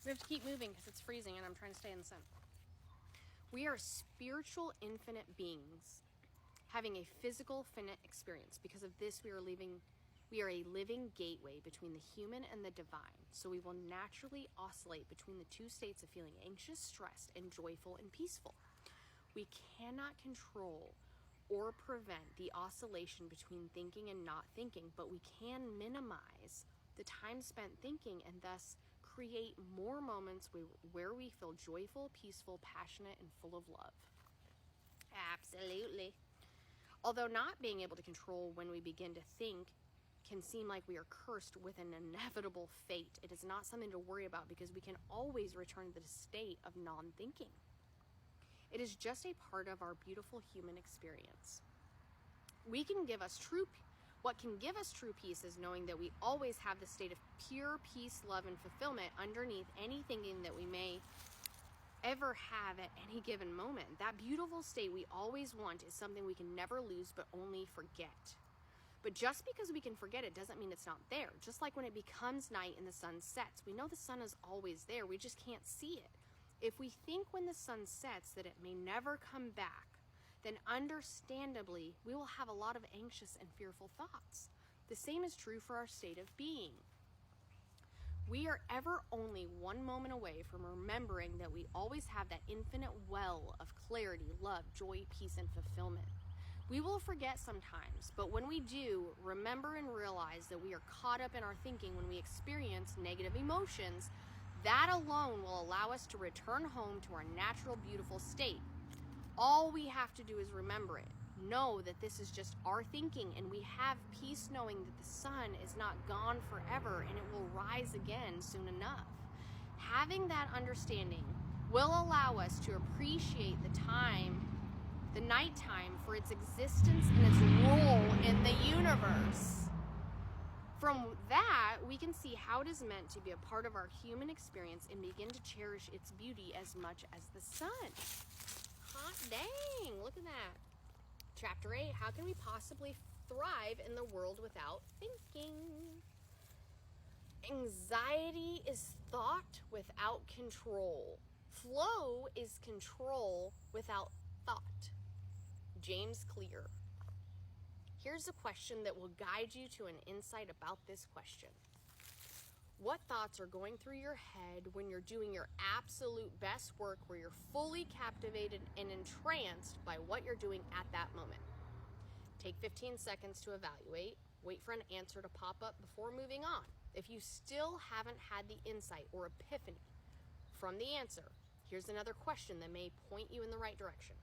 We have to keep moving because it's freezing and I'm trying to stay in the sun. We are spiritual infinite beings having a physical finite experience. Because of this, we are a living gateway between the human and the divine. So we will naturally oscillate between the two states of feeling anxious, stressed, and joyful and peaceful. We cannot control or prevent the oscillation between thinking and not thinking, but we can minimize the time spent thinking and thus create more moments where we feel joyful, peaceful, passionate, and full of love. Absolutely. Although not being able to control when we begin to think can seem like we are cursed with an inevitable fate, it is not something to worry about because we can always return to the state of non-thinking. It is just a part of our beautiful human experience. What can give us true peace is knowing that we always have the state of pure peace, love, and fulfillment underneath any thinking that we may ever have at any given moment. That beautiful state we always want is something we can never lose but only forget. But just because we can forget it doesn't mean it's not there. Just like when it becomes night and the sun sets, we know the sun is always there, we just can't see it. If we think when the sun sets that it may never come back, then understandably, we will have a lot of anxious and fearful thoughts. The same is true for our state of being. We are ever only one moment away from remembering that we always have that infinite well of clarity, love, joy, peace, and fulfillment. We will forget sometimes, but when we do, remember and realize that we are caught up in our thinking when we experience negative emotions. That alone will allow us to return home to our natural, beautiful state. All we have to do is remember it. Know that this is just our thinking, and we have peace knowing that the sun is not gone forever and it will rise again soon enough. Having that understanding will allow us to appreciate the nighttime for its existence and its role in the universe. From that, we can see how it is meant to be a part of our human experience and begin to cherish its beauty as much as the sun. Hot dang, look at that. Chapter 8, how can we possibly thrive in the world without thinking? Anxiety is thought without control. Flow is control without thought. James Clear. Here's a question that will guide you to an insight about this question. What thoughts are going through your head when you're doing your absolute best work, where you're fully captivated and entranced by what you're doing at that moment? Take 15 seconds to evaluate. Wait for an answer to pop up before moving on. If you still haven't had the insight or epiphany from the answer, here's another question that may point you in the right direction.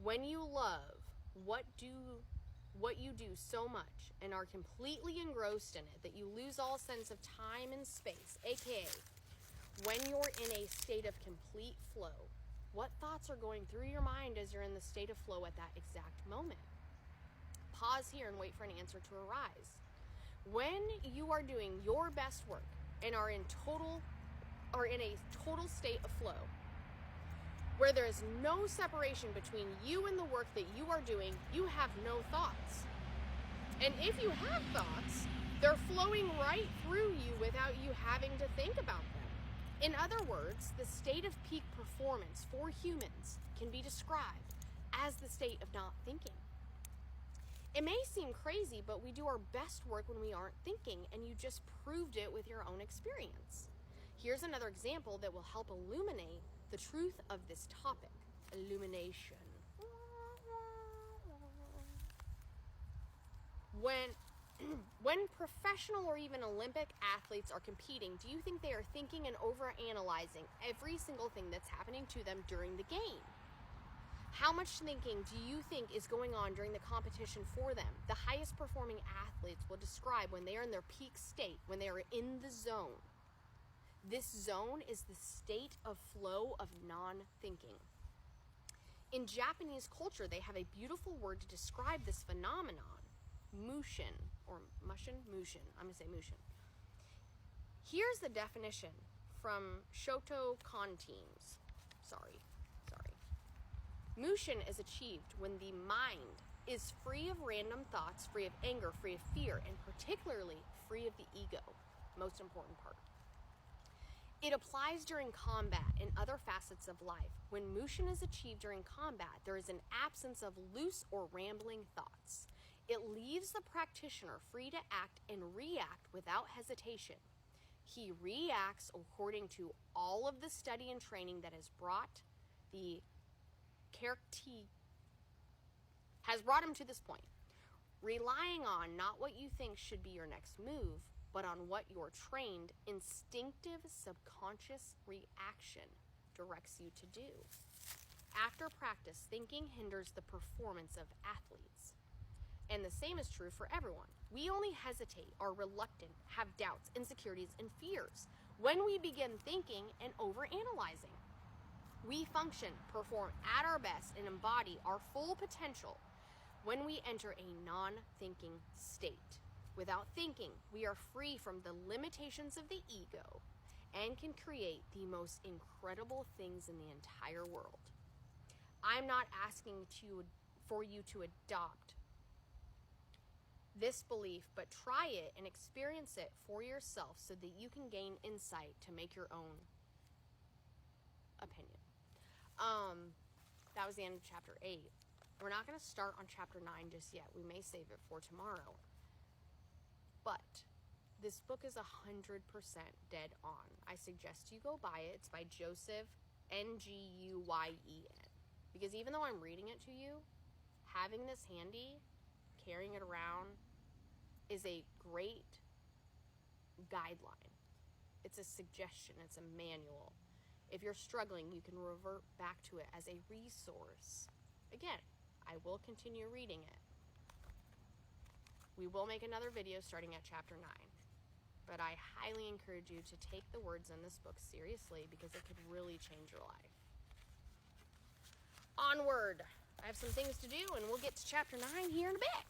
When you love what you do so much and are completely engrossed in it that you lose all sense of time and space, aka when you're in a state of complete flow, what thoughts are going through your mind as you're in the state of flow at that exact moment? Pause here and wait for an answer to arise. When you are doing your best work and are in a total state of flow, where there is no separation between you and the work that you are doing, you have no thoughts. And if you have thoughts, they're flowing right through you without you having to think about them. In other words, the state of peak performance for humans can be described as the state of not thinking. It may seem crazy, but we do our best work when we aren't thinking, and you just proved it with your own experience. Here's another example that will help illuminate the truth of this topic. Illumination. When professional or even Olympic athletes are competing, do you think they are thinking and overanalyzing every single thing that's happening to them during the game? How much thinking do you think is going on during the competition for them? The highest performing athletes will describe when they are in their peak state, when they are in the zone. This zone is the state of flow of non-thinking. In Japanese culture, they have a beautiful word to describe this phenomenon. Mushin, or mushin? Mushin. I'm going to say mushin. Here's the definition from Shoto Kanteens. Sorry. Mushin is achieved when the mind is free of random thoughts, free of anger, free of fear, and particularly free of the ego. Most important part. It applies during combat and other facets of life. When Mushin is achieved during combat, there is an absence of loose or rambling thoughts. It leaves the practitioner free to act and react without hesitation. He reacts according to all of the study and training that has brought him to this point. Relying on not what you think should be your next move, but on what your trained, instinctive, subconscious reaction directs you to do. After practice, thinking hinders the performance of athletes. And the same is true for everyone. We only hesitate, are reluctant, have doubts, insecurities, and fears when we begin thinking and overanalyzing. We function, perform at our best, and embody our full potential when we enter a non-thinking state. Without thinking, we are free from the limitations of the ego and can create the most incredible things in the entire world. I'm not asking for you to adopt this belief, but try it and experience it for yourself so that you can gain insight to make your own opinion. That was the end of chapter 8. We're not going to start on chapter 9 just yet. We may save it for tomorrow. But this book is 100% dead on. I suggest you go buy it. It's by Joseph Nguyen. Because even though I'm reading it to you, having this handy, carrying it around, is a great guideline. It's a suggestion. It's a manual. If you're struggling, you can revert back to it as a resource. Again, I will continue reading it. We will make another video starting at chapter 9. But I highly encourage you to take the words in this book seriously because it could really change your life. Onward! I have some things to do and we'll get to chapter 9 here in a bit.